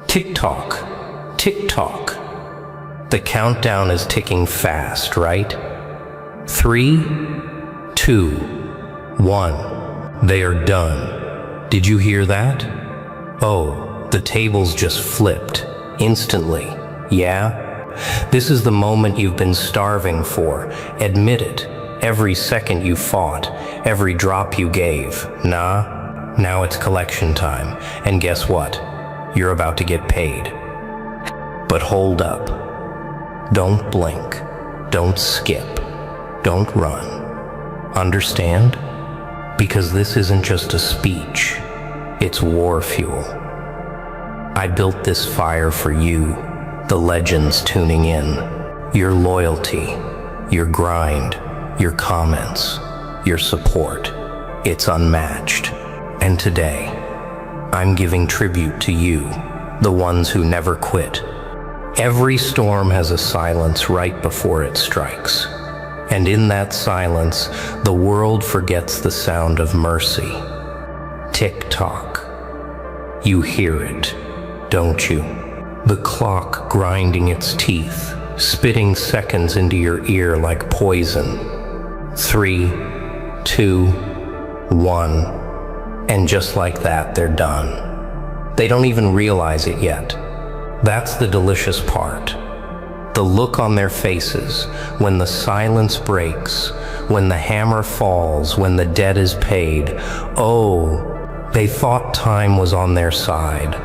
Tick-tock, tick-tock. The countdown is ticking fast, right? 3, 2, 1. They are done. Did you hear that? Oh, the tables just flipped. Instantly. Yeah? This is the moment you've been starving for. Admit it. Every second you fought, every drop you gave. Nah, now it's collection time. And guess what? You're about to get paid. But hold up. Don't blink. Don't skip. Don't run. Understand? Because this isn't just a speech. It's war fuel. I built this fire for you, the legends tuning in. Your loyalty, your grind, your comments, your support. It's unmatched. And today, I'm giving tribute to you, the ones who never quit. Every storm has a silence right before it strikes. And in that silence, the world forgets the sound of mercy. Tick-tock. You hear it, don't you? The clock grinding its teeth, spitting seconds into your ear like poison. 3, 2, 1. And just like that, they're done. They don't even realize it yet. That's the delicious part. The look on their faces when the silence breaks, when the hammer falls, when the debt is paid. Oh, they thought time was on their side.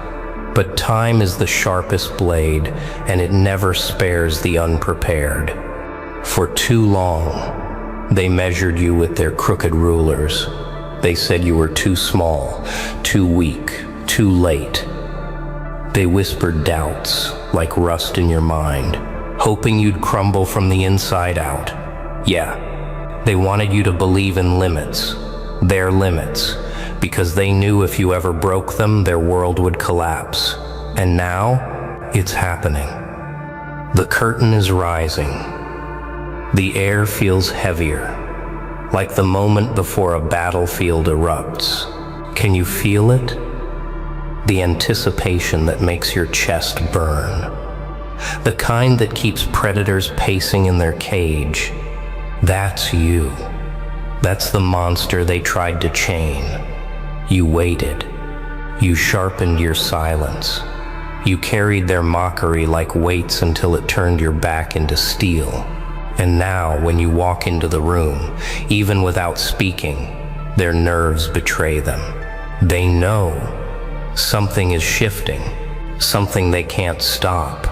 But time is the sharpest blade, and it never spares the unprepared. For too long, they measured you with their crooked rulers. They said you were too small, too weak, too late. They whispered doubts like rust in your mind, hoping you'd crumble from the inside out. Yeah, they wanted you to believe in limits, their limits, because they knew if you ever broke them, their world would collapse. And now, it's happening. The curtain is rising. The air feels heavier, like the moment before a battlefield erupts. Can you feel it? The anticipation that makes your chest burn. The kind that keeps predators pacing in their cage. That's you. That's the monster they tried to chain. You waited. You sharpened your silence. You carried their mockery like weights until it turned your back into steel. And now, when you walk into the room, even without speaking, their nerves betray them. They know something is shifting, something they can't stop.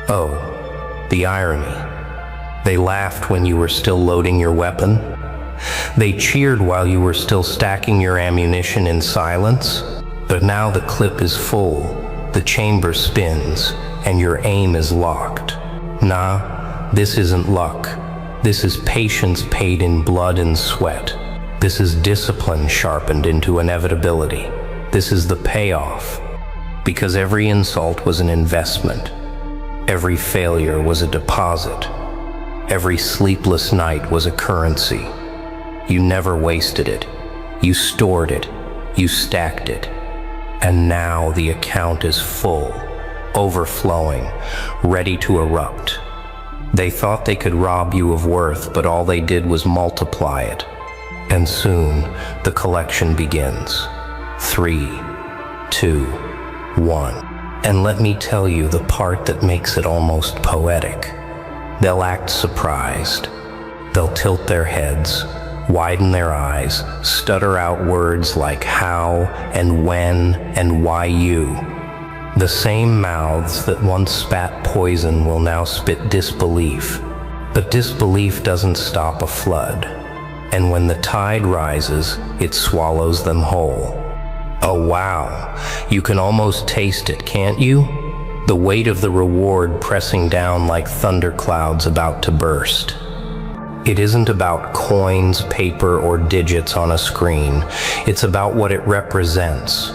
Oh, the irony. They laughed when you were still loading your weapon. They cheered while you were still stacking your ammunition in silence. But now the clip is full, the chamber spins, and your aim is locked. Nah, this isn't luck. This is patience paid in blood and sweat. This is discipline sharpened into inevitability. This is the payoff. Because every insult was an investment. Every failure was a deposit. Every sleepless night was a currency. You never wasted it. You stored it. You stacked it. And now the account is full, overflowing, ready to erupt. They thought they could rob you of worth, but all they did was multiply it. And soon, the collection begins. 3, 2, 1. And let me tell you the part that makes it almost poetic. They'll act surprised. They'll tilt their heads, widen their eyes, stutter out words like how and when and why you. The same mouths that once spat poison will now spit disbelief. But disbelief doesn't stop a flood. And when the tide rises, it swallows them whole. Oh wow, you can almost taste it, can't you? The weight of the reward pressing down like thunderclouds about to burst. It isn't about coins, paper, or digits on a screen. It's about what it represents.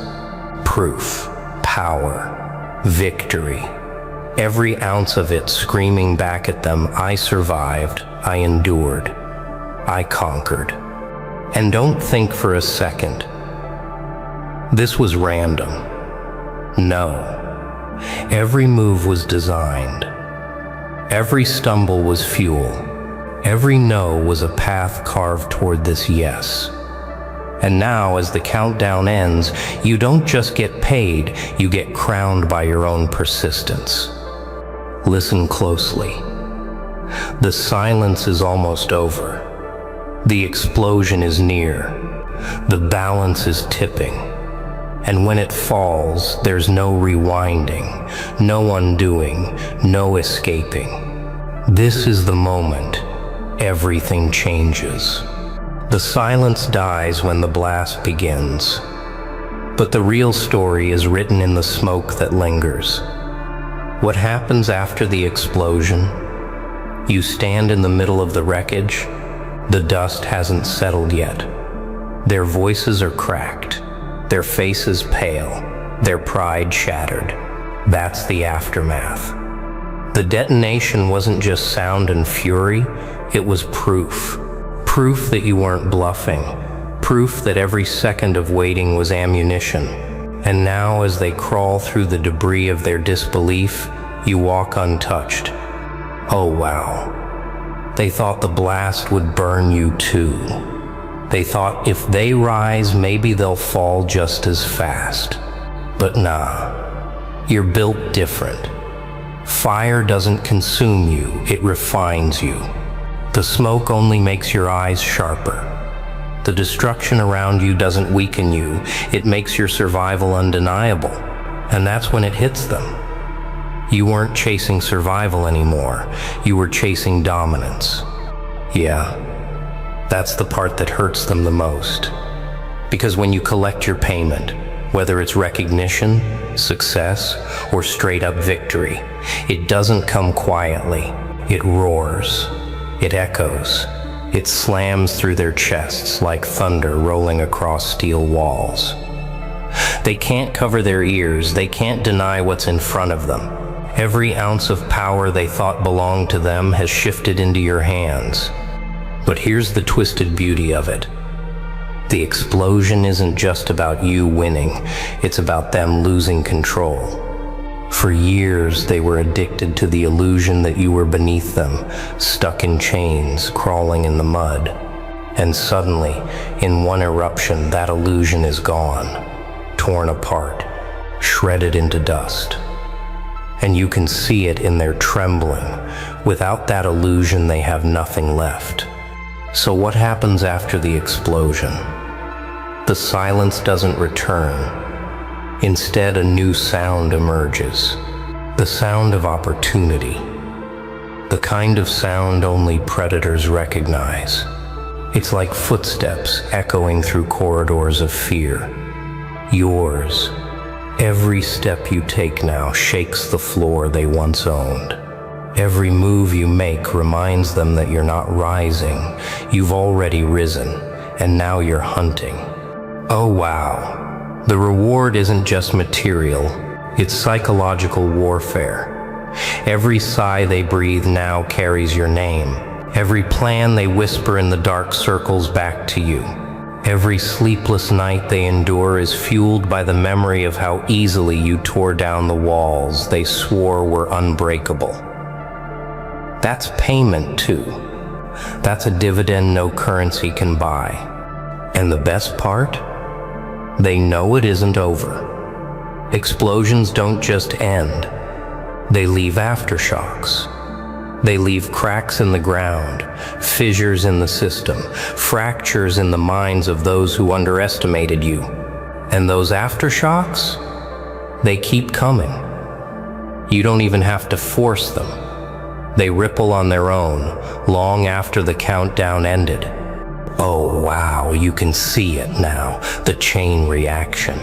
Proof, power, victory. Every ounce of it screaming back at them, I survived, I endured, I conquered. And don't think for a second, this was random. No, Every move was designed. Every stumble was fuel. Every no was a path carved toward this yes. And now, as the countdown ends, you don't just get paid, you get crowned by your own persistence. Listen closely. The silence is almost over. The explosion is near. The balance is tipping. And when it falls, there's no rewinding, no undoing, no escaping. This is the moment everything changes. The silence dies when the blast begins. But the real story is written in the smoke that lingers. What happens after the explosion? You stand in the middle of the wreckage. The dust hasn't settled yet. Their voices are cracked, their faces pale, their pride shattered. That's the aftermath. The detonation wasn't just sound and fury, it was proof. Proof that you weren't bluffing. Proof that every second of waiting was ammunition. And now, as they crawl through the debris of their disbelief, you walk untouched. Oh wow. They thought the blast would burn you too. They thought if they rise, maybe they'll fall just as fast. But nah, you're built different. Fire doesn't consume you, it refines you. The smoke only makes your eyes sharper. The destruction around you doesn't weaken you, it makes your survival undeniable. And that's when it hits them. You weren't chasing survival anymore, you were chasing dominance. Yeah, that's the part that hurts them the most. Because when you collect your payment, whether it's recognition, success, or straight up victory, it doesn't come quietly. It roars. It echoes. It slams through their chests like thunder rolling across steel walls. They can't cover their ears. They can't deny what's in front of them. Every ounce of power they thought belonged to them has shifted into your hands. But here's the twisted beauty of it. The explosion isn't just about you winning. It's about them losing control. For years, they were addicted to the illusion that you were beneath them, stuck in chains, crawling in the mud. And suddenly, in one eruption, that illusion is gone, torn apart, shredded into dust. And you can see it in their trembling. Without that illusion, they have nothing left. So what happens after the explosion? The silence doesn't return. Instead, a new sound emerges. The sound of opportunity. The kind of sound only predators recognize. It's like footsteps echoing through corridors of fear. Yours. Every step you take now shakes the floor they once owned. Every move you make reminds them that you're not rising. You've already risen, and now you're hunting. Oh wow. The reward isn't just material, it's psychological warfare. Every sigh they breathe now carries your name. Every plan they whisper in the dark circles back to you. Every sleepless night they endure is fueled by the memory of how easily you tore down the walls they swore were unbreakable. That's payment too. That's a dividend no currency can buy. And the best part? They know it isn't over. Explosions don't just end. They leave aftershocks. They leave cracks in the ground, fissures in the system, fractures in the minds of those who underestimated you. And those aftershocks? They keep coming. You don't even have to force them. They ripple on their own, long after the countdown ended. Oh wow, you can see it now, the chain reaction.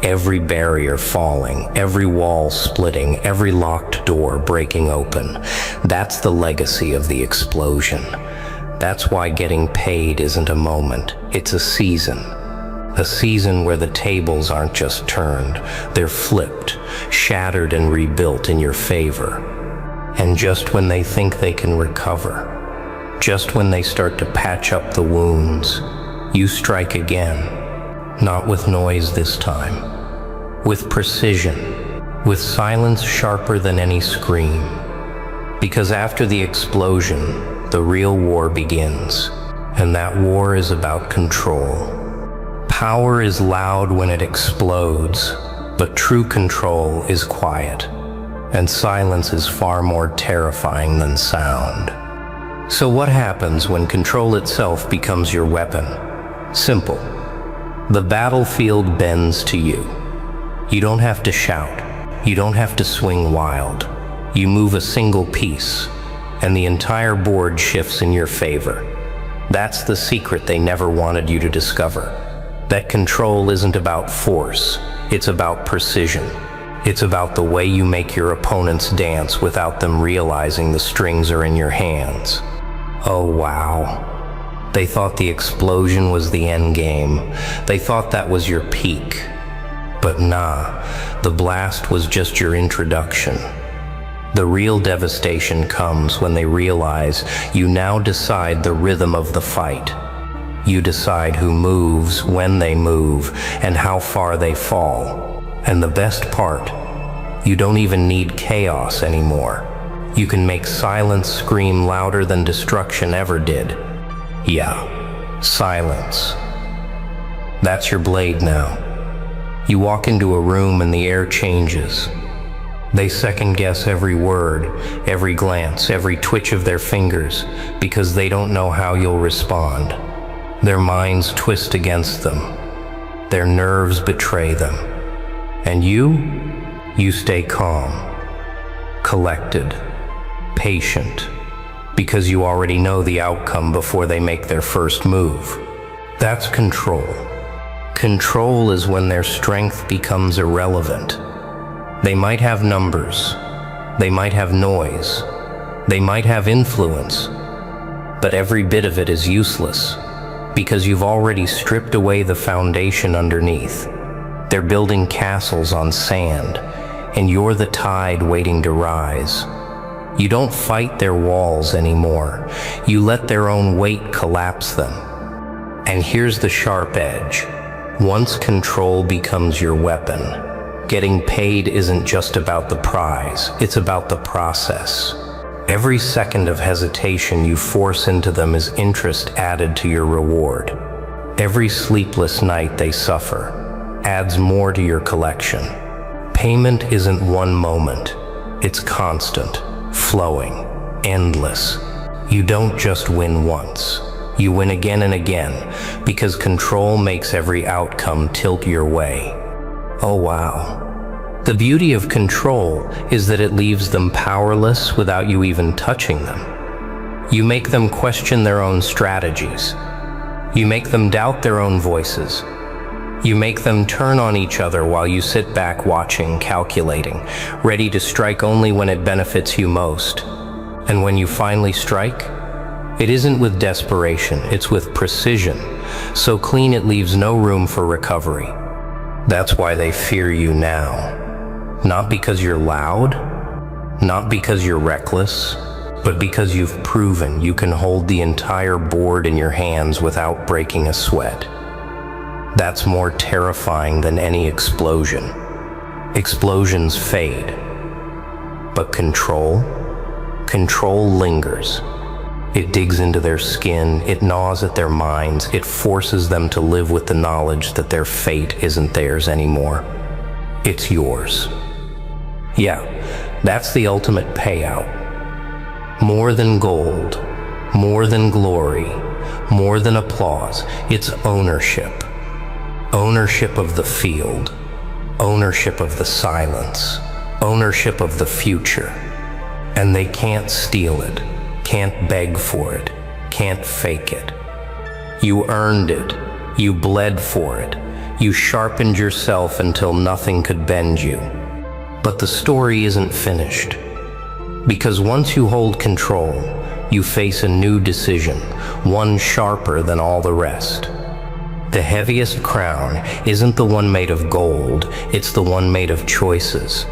Every barrier falling, every wall splitting, every locked door breaking open. That's the legacy of the explosion. That's why getting paid isn't a moment, it's a season. A season where the tables aren't just turned, they're flipped, shattered and rebuilt in your favor. And just when they think they can recover, just when they start to patch up the wounds, you strike again. Not with noise this time, with precision, with silence sharper than any scream. Because after the explosion, the real war begins, and that war is about control. Power is loud when it explodes, but true control is quiet, and silence is far more terrifying than sound. So what happens when control itself becomes your weapon? Simple. The battlefield bends to you. You don't have to shout. You don't have to swing wild. You move a single piece, and the entire board shifts in your favor. That's the secret they never wanted you to discover. That control isn't about force, it's about precision. It's about the way you make your opponents dance without them realizing the strings are in your hands. Oh wow. They thought the explosion was the end game. They thought that was your peak. But nah, the blast was just your introduction. The real devastation comes when they realize you now decide the rhythm of the fight. You decide who moves, when they move, and how far they fall. And the best part, you don't even need chaos anymore. You can make silence scream louder than destruction ever did. Yeah, silence. That's your blade now. You walk into a room and the air changes. They second guess every word, every glance, every twitch of their fingers, because they don't know how you'll respond. Their minds twist against them. Their nerves betray them. And you stay calm, collected, patient, because you already know the outcome before they make their first move. That's control. Control is when their strength becomes irrelevant. They might have numbers, they might have noise, they might have influence, but every bit of it is useless, because you've already stripped away the foundation underneath. They're building castles on sand, and you're the tide waiting to rise. You don't fight their walls anymore. You let their own weight collapse them. And here's the sharp edge. Once control becomes your weapon, getting paid isn't just about the prize, it's about the process. Every second of hesitation you force into them is interest added to your reward. Every sleepless night they suffer adds more to your collection. Payment isn't one moment, it's constant, flowing, endless. You don't just win once, you win again and again, because control makes every outcome tilt your way. Oh wow. The beauty of control is that it leaves them powerless without you even touching them. You make them question their own strategies. You make them doubt their own voices. You make them turn on each other while you sit back watching, calculating, ready to strike only when it benefits you most. And when you finally strike, it isn't with desperation, it's with precision, so clean it leaves no room for recovery. That's why they fear you now. Not because you're loud, not because you're reckless, but because you've proven you can hold the entire board in your hands without breaking a sweat. That's more terrifying than any explosion. Explosions fade, but control lingers. It digs into their skin, it gnaws at their minds, it forces them to live with the knowledge that their fate isn't theirs anymore. It's yours. Yeah, that's the ultimate payout. More than gold, more than glory, more than applause, it's ownership. Ownership of the field, ownership of the silence, ownership of the future. And they can't steal it, can't beg for it, can't fake it. You earned it, you bled for it, you sharpened yourself until nothing could bend you. But the story isn't finished. Because once you hold control, you face a new decision, one sharper than all the rest. The heaviest crown isn't the one made of gold, it's the one made of choices.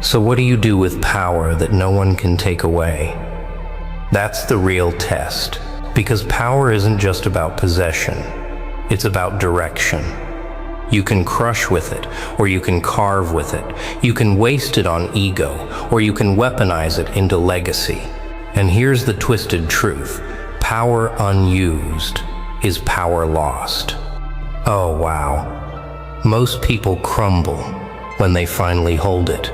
So what do you do with power that no one can take away? That's the real test, because power isn't just about possession, it's about direction. You can crush with it, or you can carve with it. You can waste it on ego, or you can weaponize it into legacy. And here's the twisted truth. Power unused is power lost. Oh wow. Most people crumble when they finally hold it.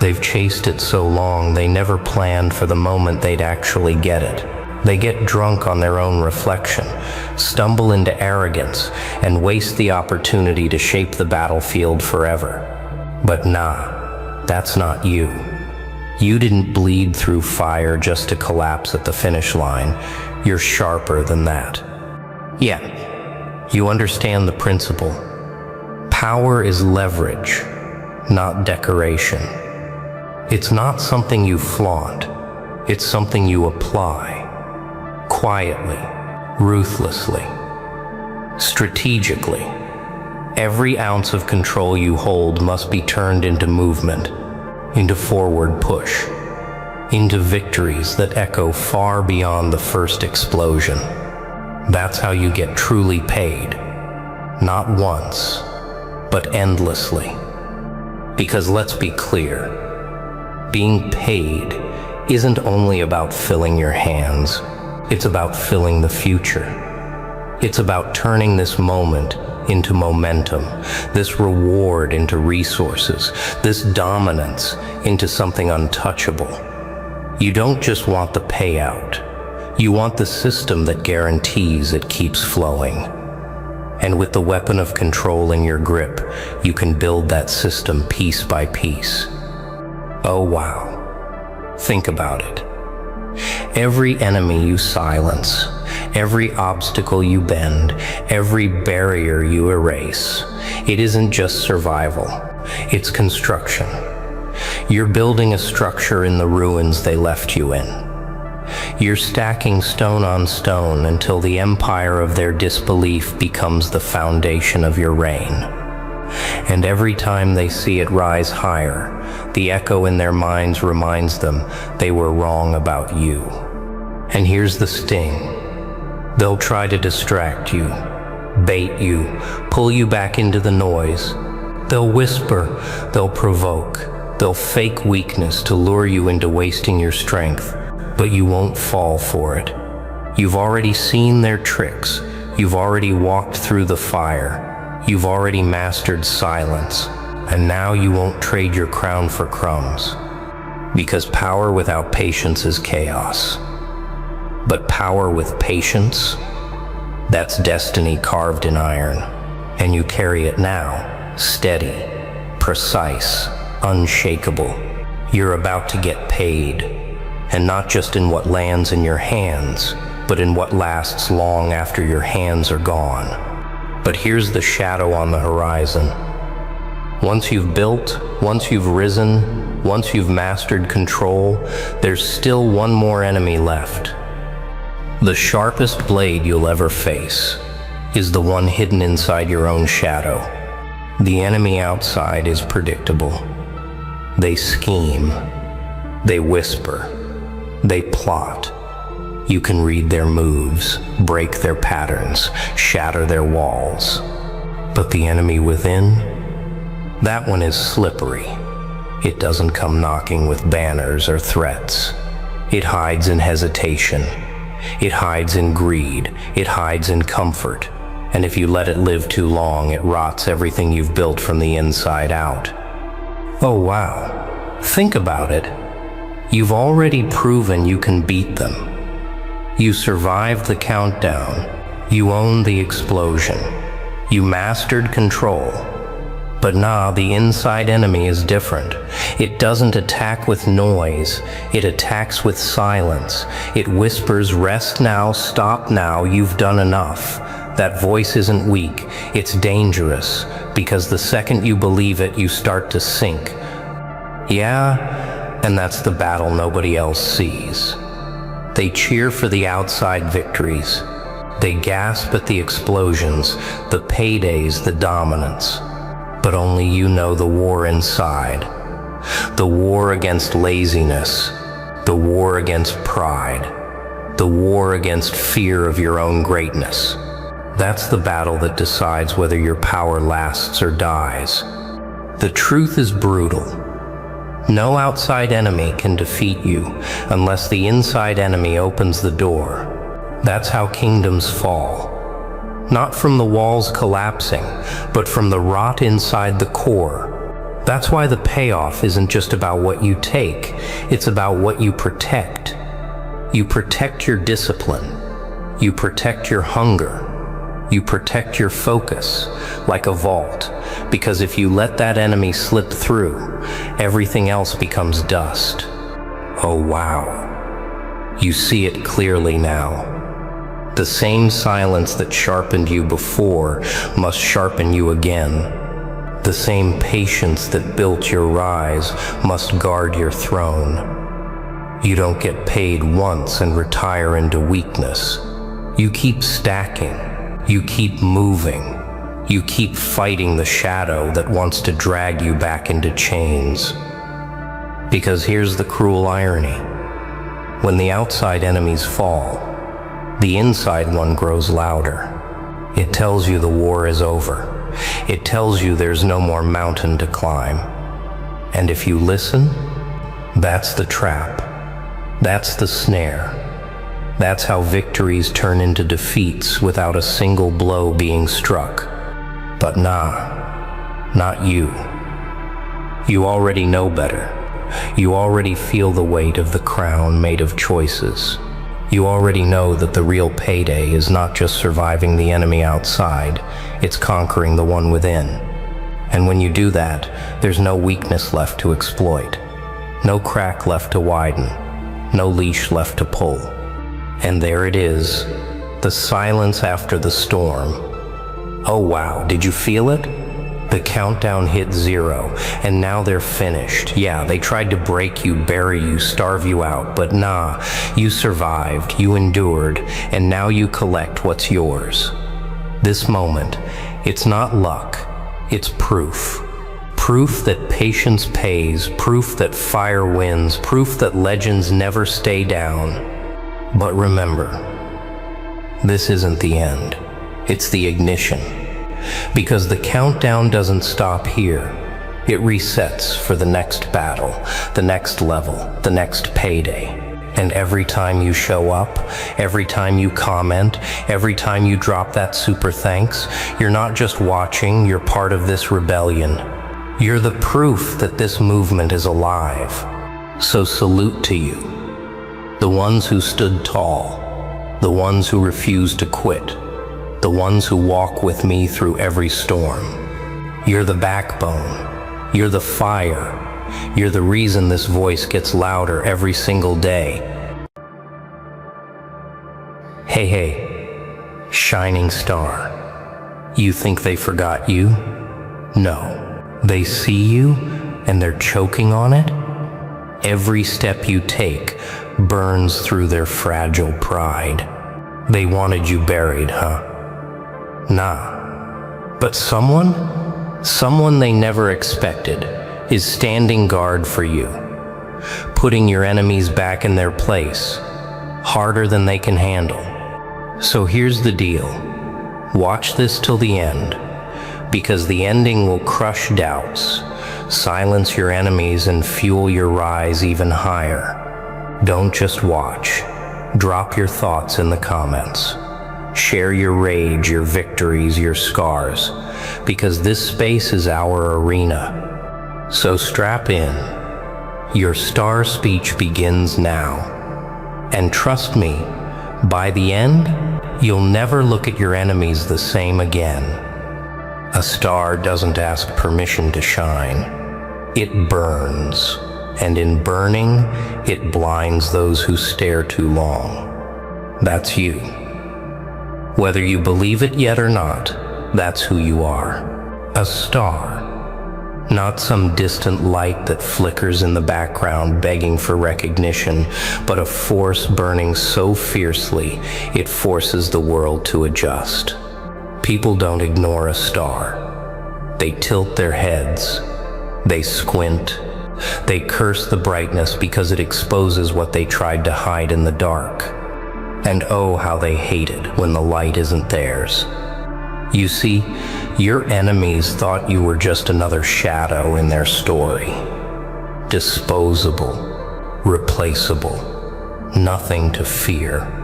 They've chased it so long, they never planned for the moment they'd actually get it. They get drunk on their own reflection, stumble into arrogance, and waste the opportunity to shape the battlefield forever. But nah, that's not you. You didn't bleed through fire just to collapse at the finish line. You're sharper than that. Yeah, you understand the principle. Power is leverage, not decoration. It's not something you flaunt. It's something you apply. Quietly, ruthlessly, strategically. Every ounce of control you hold must be turned into movement, into forward push, into victories that echo far beyond the first explosion. That's how you get truly paid. Not once, but endlessly. Because let's be clear, being paid isn't only about filling your hands. It's about filling the future. It's about turning this moment into momentum, this reward into resources, this dominance into something untouchable. You don't just want the payout. You want the system that guarantees it keeps flowing. And with the weapon of control in your grip, you can build that system piece by piece. Oh wow. Think about it. Every enemy you silence, every obstacle you bend, every barrier you erase, it isn't just survival, it's construction. You're building a structure in the ruins they left you in. You're stacking stone on stone until the empire of their disbelief becomes the foundation of your reign. And every time they see it rise higher, the echo in their minds reminds them they were wrong about you. And here's the sting. They'll try to distract you, bait you, pull you back into the noise. They'll whisper, they'll provoke, they'll fake weakness to lure you into wasting your strength, but you won't fall for it. You've already seen their tricks. You've already walked through the fire. You've already mastered silence, and now you won't trade your crown for crumbs. Because power without patience is chaos. But power with patience, that's destiny carved in iron. And you carry it now, steady, precise, unshakable. You're about to get paid, and not just in what lands in your hands, but in what lasts long after your hands are gone. But here's the shadow on the horizon. Once you've built, once you've risen, once you've mastered control, there's still one more enemy left. The sharpest blade you'll ever face is the one hidden inside your own shadow. The enemy outside is predictable. They scheme, they whisper, they plot. You can read their moves, break their patterns, shatter their walls. But the enemy within? That one is slippery. It doesn't come knocking with banners or threats. It hides in hesitation. It hides in greed. It hides in comfort. And if you let it live too long, it rots everything you've built from the inside out. Oh wow. Think about it. You've already proven you can beat them. You survived the countdown. You owned the explosion. You mastered control. But nah, the inside enemy is different. It doesn't attack with noise. It attacks with silence. It whispers, rest now, stop now, you've done enough. That voice isn't weak. It's dangerous, because the second you believe it, you start to sink. Yeah, and that's the battle nobody else sees. They cheer for the outside victories. They gasp at the explosions, the paydays, the dominance. But only you know the war inside. The war against laziness. The war against pride. The war against fear of your own greatness. That's the battle that decides whether your power lasts or dies. The truth is brutal. No outside enemy can defeat you unless the inside enemy opens the door. That's how kingdoms fall. Not from the walls collapsing, but from the rot inside the core. That's why the payoff isn't just about what you take, it's about what you protect. You protect your discipline. You protect your hunger. You protect your focus, like a vault, because if you let that enemy slip through, everything else becomes dust. Oh wow. You see it clearly now. The same silence that sharpened you before must sharpen you again. The same patience that built your rise must guard your throne. You don't get paid once and retire into weakness. You keep stacking. You keep moving. You keep fighting the shadow that wants to drag you back into chains. Because here's the cruel irony. When the outside enemies fall, the inside one grows louder. It tells you the war is over. It tells you there's no more mountain to climb. And if you listen, that's the trap. That's the snare. That's how victories turn into defeats without a single blow being struck. But nah, not you. You already know better. You already feel the weight of the crown made of choices. You already know that the real payday is not just surviving the enemy outside, it's conquering the one within. And when you do that, there's no weakness left to exploit. No crack left to widen. No leash left to pull. And there it is, the silence after the storm. Oh wow, did you feel it? The countdown hit 0, and now they're finished. Yeah, they tried to break you, bury you, starve you out, but nah, you survived, you endured, and now you collect what's yours. This moment, it's not luck, it's proof. Proof that patience pays, proof that fire wins, proof that legends never stay down. But remember, this isn't the end. It's the ignition. Because the countdown doesn't stop here. It resets for the next battle, the next level, the next payday. And every time you show up, every time you comment, every time you drop that super thanks, you're not just watching, you're part of this rebellion. You're the proof that this movement is alive. So salute to you. The ones who stood tall, the ones who refused to quit, the ones who walk with me through every storm. You're the backbone, you're the fire, you're the reason this voice gets louder every single day. Hey, shining star, you think they forgot you? No, they see you and they're choking on it. Every step you take burns through their fragile pride. They wanted you buried, huh? Nah. But someone they never expected, is standing guard for you, putting your enemies back in their place, harder than they can handle. So here's the deal. Watch this till the end, because the ending will crush doubts, silence your enemies, and fuel your rise even higher. Don't just watch. Drop your thoughts in the comments. Share your rage, your victories, your scars, because this space is our arena. So strap in. Your star speech begins now. And trust me, by the end, you'll never look at your enemies the same again. A star doesn't ask permission to shine. It burns. And in burning, it blinds those who stare too long. That's you. Whether you believe it yet or not, that's who you are. A star. Not some distant light that flickers in the background begging for recognition, but a force burning so fiercely it forces the world to adjust. People don't ignore a star. They tilt their heads. They squint. They curse the brightness because it exposes what they tried to hide in the dark. And oh, how they hate it when the light isn't theirs. You see, your enemies thought you were just another shadow in their story. Disposable, replaceable, nothing to fear.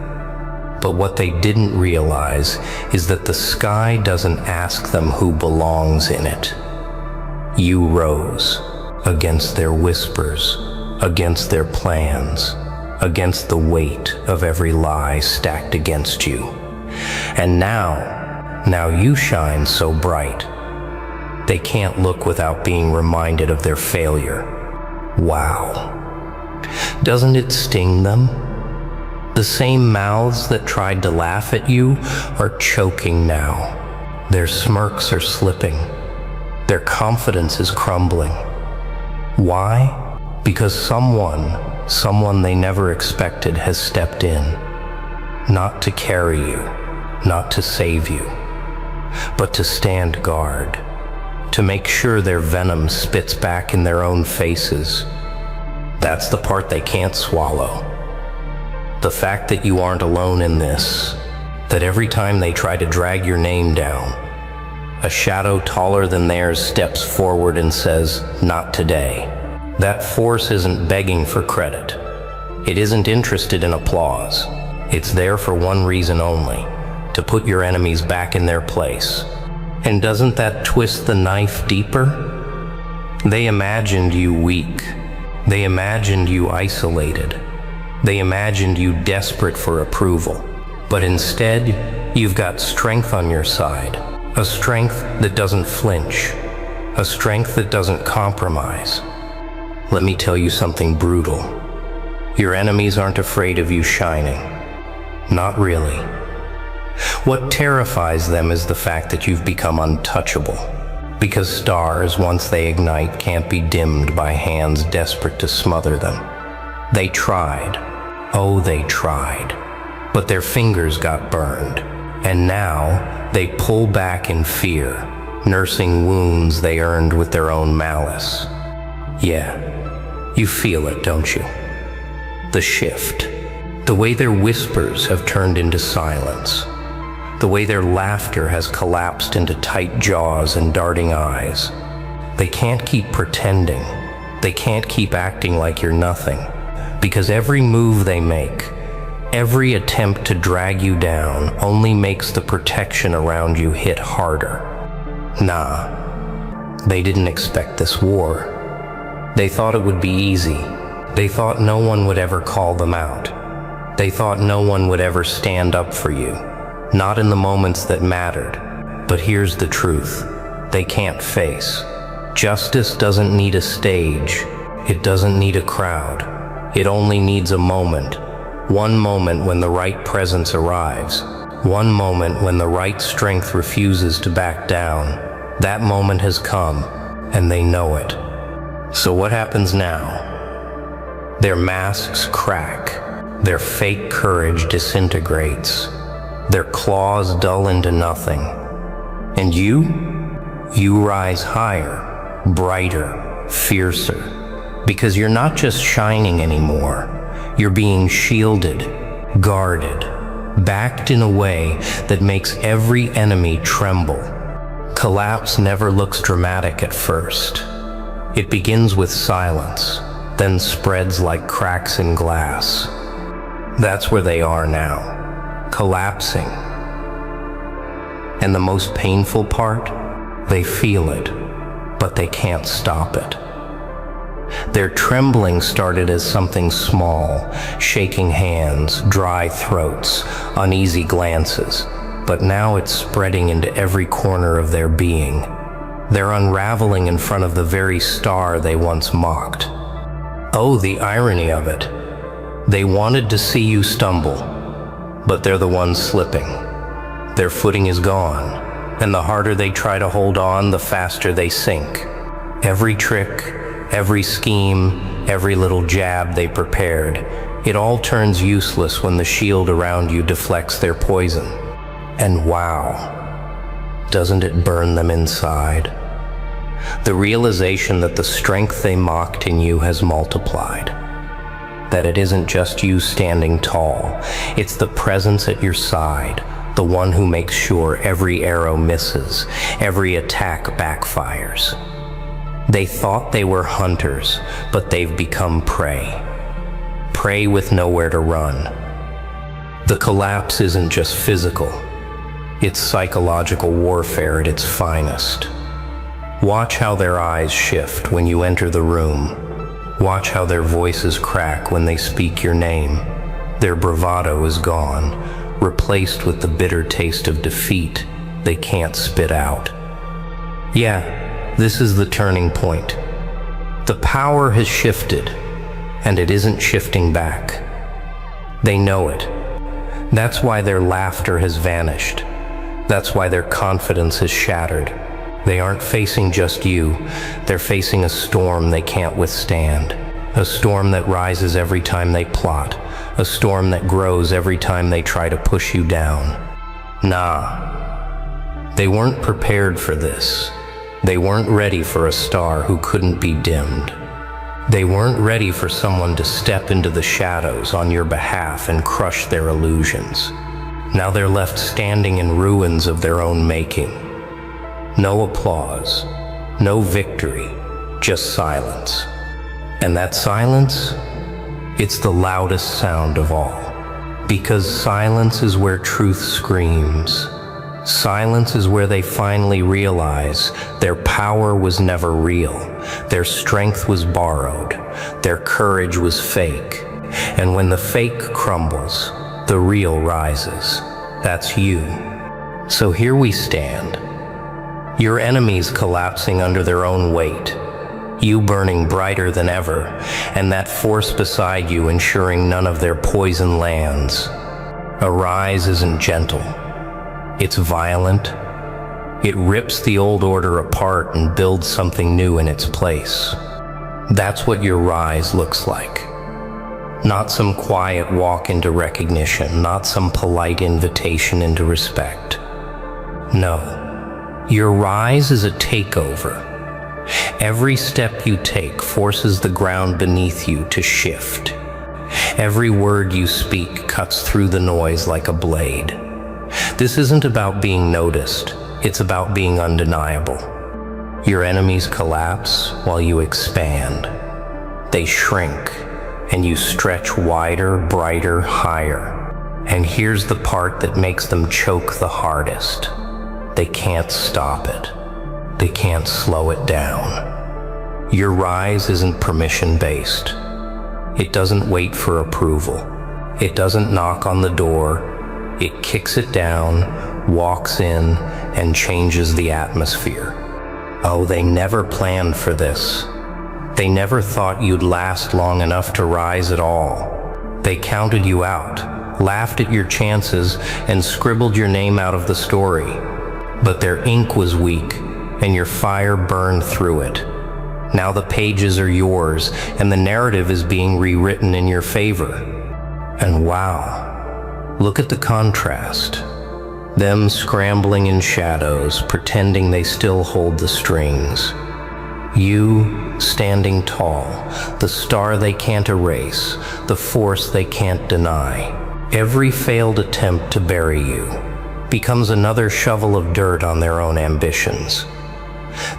But what they didn't realize is that the sky doesn't ask them who belongs in it. You rose against their whispers, against their plans, against the weight of every lie stacked against you. And now you shine so bright. They can't look without being reminded of their failure. Wow. Doesn't it sting them? The same mouths that tried to laugh at you are choking now. Their smirks are slipping. Their confidence is crumbling. Why? Because someone they never expected has stepped in. Not to carry you, not to save you, but to stand guard, to make sure their venom spits back in their own faces. That's the part they can't swallow. The fact that you aren't alone in this, that every time they try to drag your name down, a shadow taller than theirs steps forward and says, "Not today." That force isn't begging for credit. It isn't interested in applause. It's there for one reason only, to put your enemies back in their place. And doesn't that twist the knife deeper? They imagined you weak. They imagined you isolated. They imagined you desperate for approval. But instead, you've got strength on your side. A strength that doesn't flinch. A strength that doesn't compromise. Let me tell you something brutal. Your enemies aren't afraid of you shining. Not really. What terrifies them is the fact that you've become untouchable. Because stars, once they ignite, can't be dimmed by hands desperate to smother them. They tried. Oh, they tried. But their fingers got burned. And now they pull back in fear, nursing wounds they earned with their own malice. Yeah, you feel it, don't you? The shift. The way their whispers have turned into silence. The way their laughter has collapsed into tight jaws and darting eyes. They can't keep pretending. They can't keep acting like you're nothing. Because every move they make, every attempt to drag you down only makes the protection around you hit harder. Nah, they didn't expect this war. They thought it would be easy. They thought no one would ever call them out. They thought no one would ever stand up for you. Not in the moments that mattered. But here's the truth. They can't face. Justice doesn't need a stage. It doesn't need a crowd. It only needs a moment. One moment when the right presence arrives. One moment when the right strength refuses to back down. That moment has come, and they know it. So what happens now? Their masks crack. Their fake courage disintegrates. Their claws dull into nothing. And you rise higher, brighter, fiercer. Because you're not just shining anymore. You're being shielded, guarded, backed in a way that makes every enemy tremble. Collapse never looks dramatic at first. It begins with silence, then spreads like cracks in glass. That's where they are now, collapsing. And the most painful part? They feel it, but they can't stop it. Their trembling started as something small, shaking hands, dry throats, uneasy glances, but now it's spreading into every corner of their being. They're unraveling in front of the very star they once mocked. Oh, the irony of it. They wanted to see you stumble, but they're the ones slipping. Their footing is gone, and the harder they try to hold on, the faster they sink. Every trick, every scheme, every little jab they prepared, it all turns useless when the shield around you deflects their poison. And wow, doesn't it burn them inside? The realization that the strength they mocked in you has multiplied. That it isn't just you standing tall, it's the presence at your side, the one who makes sure every arrow misses, every attack backfires. They thought they were hunters, but they've become prey. Prey with nowhere to run. The collapse isn't just physical. It's psychological warfare at its finest. Watch how their eyes shift when you enter the room. Watch how their voices crack when they speak your name. Their bravado is gone, replaced with the bitter taste of defeat they can't spit out. Yeah, this is the turning point. The power has shifted, and it isn't shifting back. They know it. That's why their laughter has vanished. That's why their confidence is shattered. They aren't facing just you. They're facing a storm they can't withstand. A storm that rises every time they plot. A storm that grows every time they try to push you down. Nah. They weren't prepared for this. They weren't ready for a star who couldn't be dimmed. They weren't ready for someone to step into the shadows on your behalf and crush their illusions. Now they're left standing in ruins of their own making. No applause, no victory, just silence. And that silence, it's the loudest sound of all. Because silence is where truth screams. Silence is where they finally realize their power was never real, their strength was borrowed, their courage was fake. And when the fake crumbles, the real rises. That's you. So here we stand. Your enemies collapsing under their own weight. You burning brighter than ever, and that force beside you ensuring none of their poison lands. A rise isn't gentle. It's violent. It rips the old order apart and builds something new in its place. That's what your rise looks like. Not some quiet walk into recognition, not some polite invitation into respect. No. Your rise is a takeover. Every step you take forces the ground beneath you to shift. Every word you speak cuts through the noise like a blade. This isn't about being noticed, it's about being undeniable. Your enemies collapse while you expand. They shrink, and you stretch wider, brighter, higher. And here's the part that makes them choke the hardest. They can't stop it. They can't slow it down. Your rise isn't permission-based. It doesn't wait for approval. It doesn't knock on the door. It kicks it down, walks in, and changes the atmosphere. Oh, they never planned for this. They never thought you'd last long enough to rise at all. They counted you out, laughed at your chances, and scribbled your name out of the story. But their ink was weak, and your fire burned through it. Now the pages are yours, and the narrative is being rewritten in your favor. And wow, look at the contrast. Them scrambling in shadows, pretending they still hold the strings. You standing tall, the star they can't erase, the force they can't deny. Every failed attempt to bury you becomes another shovel of dirt on their own ambitions.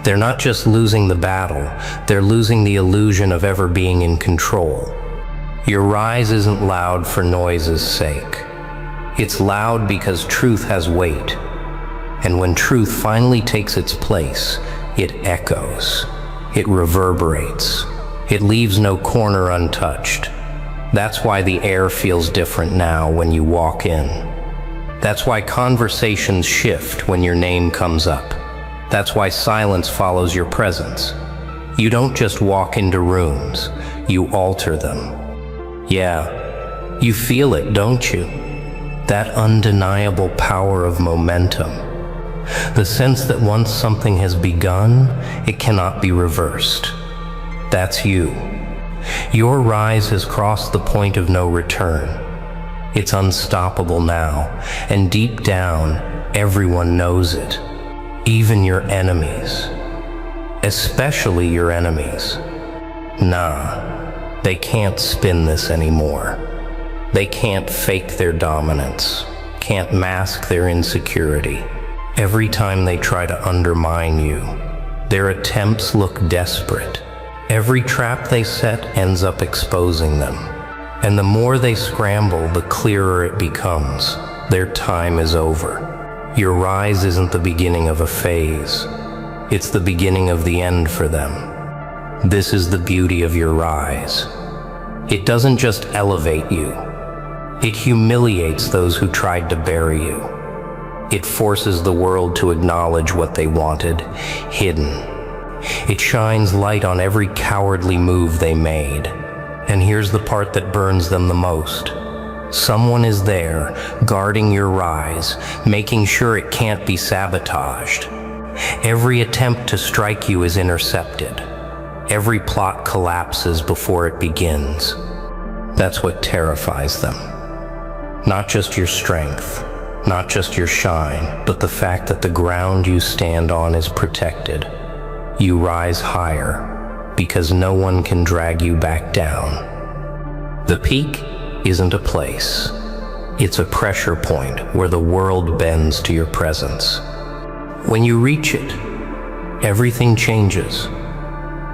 They're not just losing the battle, they're losing the illusion of ever being in control. Your rise isn't loud for noise's sake. It's loud because truth has weight. And when truth finally takes its place, it echoes. It reverberates. It leaves no corner untouched. That's why the air feels different now when you walk in. That's why conversations shift when your name comes up. That's why silence follows your presence. You don't just walk into rooms, you alter them. Yeah, you feel it, don't you? That undeniable power of momentum. The sense that once something has begun, it cannot be reversed. That's you. Your rise has crossed the point of no return. It's unstoppable now, and deep down, everyone knows it. Even your enemies. Especially your enemies. Nah, they can't spin this anymore. They can't fake their dominance, can't mask their insecurity. Every time they try to undermine you, their attempts look desperate. Every trap they set ends up exposing them. And the more they scramble, the clearer it becomes. Their time is over. Your rise isn't the beginning of a phase. It's the beginning of the end for them. This is the beauty of your rise. It doesn't just elevate you. It humiliates those who tried to bury you. It forces the world to acknowledge what they wanted, hidden. It shines light on every cowardly move they made. And here's the part that burns them the most. Someone is there, guarding your rise, making sure it can't be sabotaged. Every attempt to strike you is intercepted. Every plot collapses before it begins. That's what terrifies them. Not just your strength, not just your shine, but the fact that the ground you stand on is protected. You rise higher because no one can drag you back down. The peak isn't a place. It's a pressure point where the world bends to your presence. When you reach it, everything changes.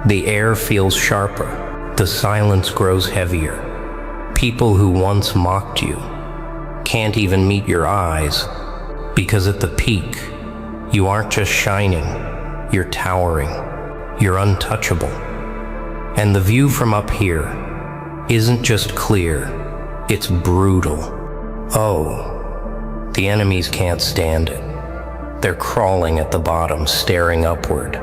The air feels sharper. The silence grows heavier. People who once mocked you can't even meet your eyes, because at the peak, you aren't just shining, you're towering, you're untouchable. And the view from up here isn't just clear, it's brutal. Oh, the enemies can't stand it. They're crawling at the bottom, staring upward,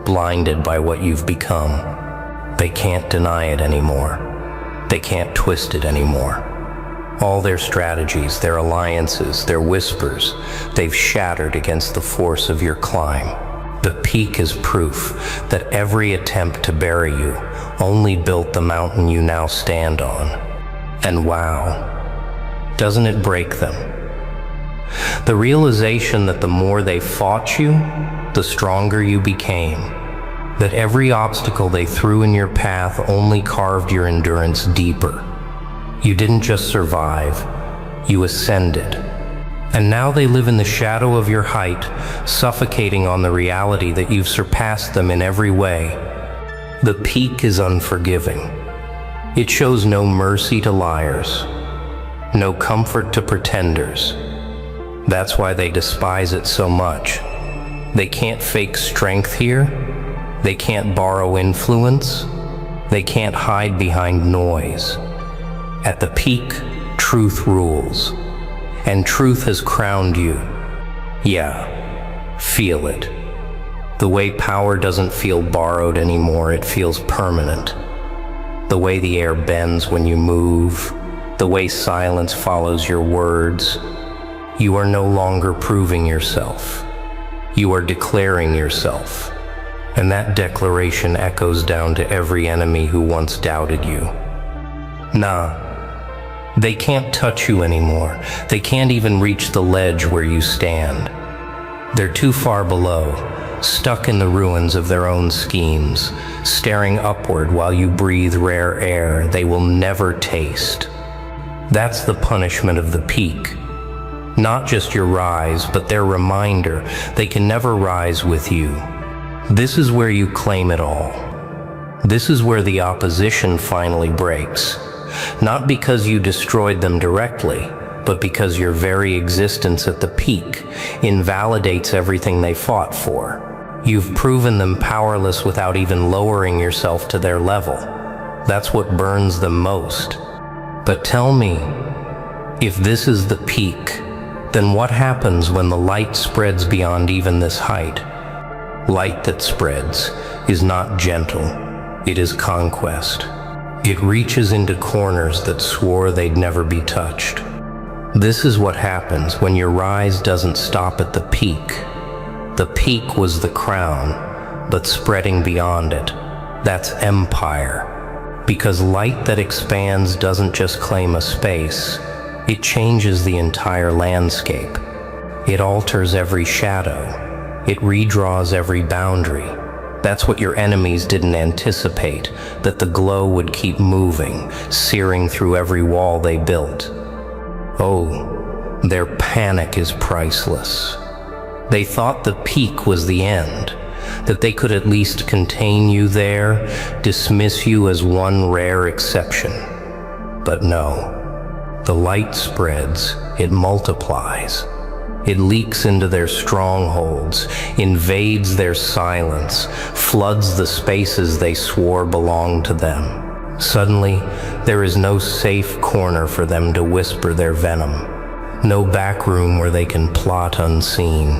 blinded by what you've become. They can't deny it anymore. They can't twist it anymore. All their strategies, their alliances, their whispers, they've shattered against the force of your climb. The peak is proof that every attempt to bury you only built the mountain you now stand on. And wow, doesn't it break them? The realization that the more they fought you, the stronger you became. That every obstacle they threw in your path only carved your endurance deeper. You didn't just survive, you ascended. And now they live in the shadow of your height, suffocating on the reality that you've surpassed them in every way. The peak is unforgiving. It shows no mercy to liars, no comfort to pretenders. That's why they despise it so much. They can't fake strength here. They can't borrow influence. They can't hide behind noise. At the peak, truth rules. And truth has crowned you. Yeah, feel it. The way power doesn't feel borrowed anymore, it feels permanent. The way the air bends when you move, the way silence follows your words. You are no longer proving yourself. You are declaring yourself. And that declaration echoes down to every enemy who once doubted you. Nah. They can't touch you anymore. They can't even reach the ledge where you stand. They're too far below, stuck in the ruins of their own schemes, staring upward while you breathe rare air they will never taste. That's the punishment of the peak. Not just your rise, but their reminder they can never rise with you. This is where you claim it all. This is where the opposition finally breaks. Not because you destroyed them directly, but because your very existence at the peak invalidates everything they fought for. You've proven them powerless without even lowering yourself to their level. That's what burns them most. But tell me, if this is the peak, then what happens when the light spreads beyond even this height? Light that spreads is not gentle, it is conquest. It reaches into corners that swore they'd never be touched. This is what happens when your rise doesn't stop at the peak. The peak was the crown, but spreading beyond it, that's empire. Because light that expands doesn't just claim a space, it changes the entire landscape. It alters every shadow. It redraws every boundary. That's what your enemies didn't anticipate, that the glow would keep moving, searing through every wall they built. Oh, Their panic is priceless. They thought the peak was the end, that they could at least contain you there, dismiss you as one rare exception. But no, the light spreads, it multiplies. It leaks into their strongholds, invades their silence, floods the spaces they swore belonged to them. Suddenly, there is no safe corner for them to whisper their venom, no back room where they can plot unseen.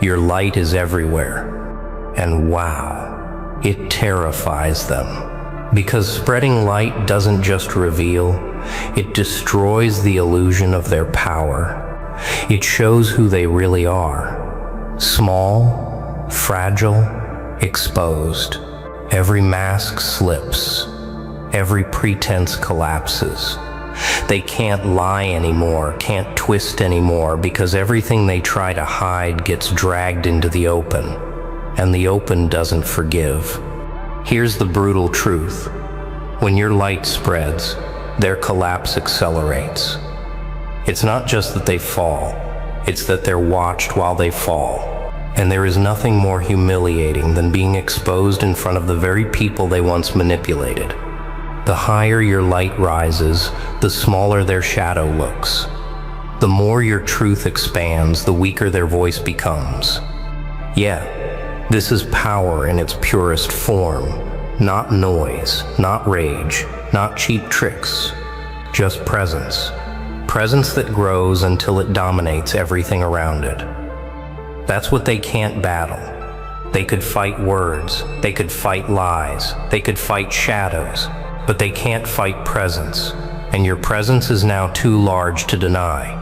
Your light is everywhere, and wow, it terrifies them. Because spreading light doesn't just reveal, it destroys the illusion of their power. It shows who they really are. Small, fragile, exposed. Every mask slips. Every pretense collapses. They can't lie anymore, can't twist anymore, because everything they try to hide gets dragged into the open. And the open doesn't forgive. Here's the brutal truth. When your light spreads, their collapse accelerates. It's not just that they fall, it's that they're watched while they fall. And there is nothing more humiliating than being exposed in front of the very people they once manipulated. The higher your light rises, the smaller their shadow looks. The more your truth expands, the weaker their voice becomes. Yeah, this is power in its purest form. Not noise, not rage, not cheap tricks, just presence. Presence that grows until it dominates everything around it. That's what they can't battle. They could fight words, they could fight lies, they could fight shadows, but they can't fight presence, and your presence is now too large to deny.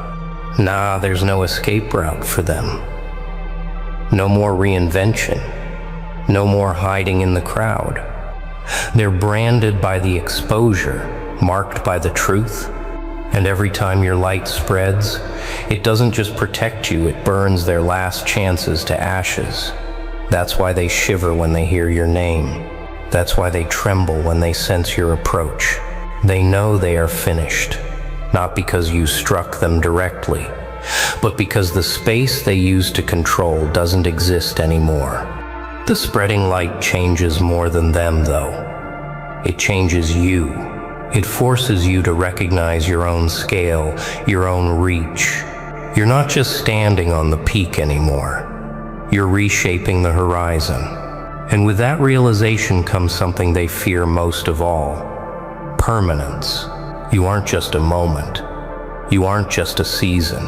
Nah, there's no escape route for them. No more reinvention, no more hiding in the crowd. They're branded by the exposure, marked by the truth. And every time your light spreads, it doesn't just protect you, it burns their last chances to ashes. That's why they shiver when they hear your name. That's why they tremble when they sense your approach. They know they are finished, not because you struck them directly, but because the space they used to control doesn't exist anymore. The spreading light changes more than them, though. It changes you. It forces you to recognize your own scale, your own reach. You're not just standing on the peak anymore. You're reshaping the horizon. And with that realization comes something they fear most of all: permanence. You aren't just a moment. You aren't just a season.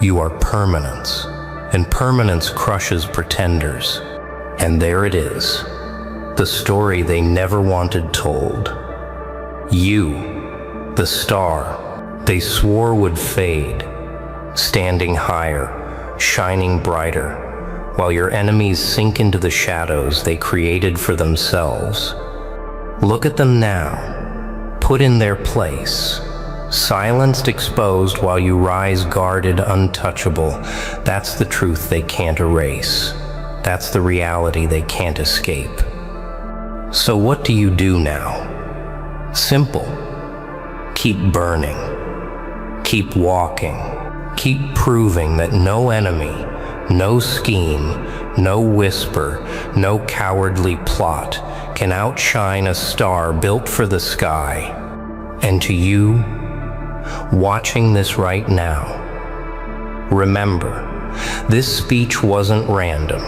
You are permanence. And permanence crushes pretenders. And there it is, the story they never wanted told. You, the star they swore would fade, standing higher, shining brighter, while your enemies sink into the shadows they created for themselves. Look at them now, put in their place, silenced, exposed, while you rise guarded, untouchable. That's the truth they can't erase. That's the reality they can't escape. So what do you do now? Simple. Keep burning. Keep walking. Keep proving that no enemy, no scheme, no whisper, no cowardly plot can outshine a star built for the sky. And to you, watching this right now, remember, this speech wasn't random.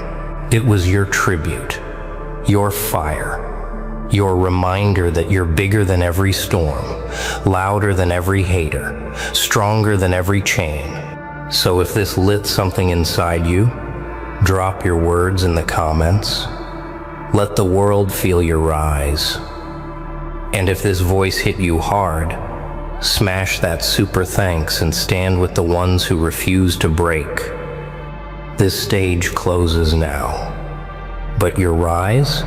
It was your tribute, your fire, your reminder that you're bigger than every storm, louder than every hater, stronger than every chain. So if this lit something inside you, drop your words in the comments. Let the world feel your rise. And if this voice hit you hard, smash that super thanks and stand with the ones who refuse to break. This stage closes now. But your rise?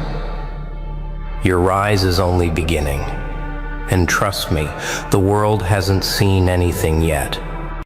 Your rise is only beginning. And trust me, the world hasn't seen anything yet.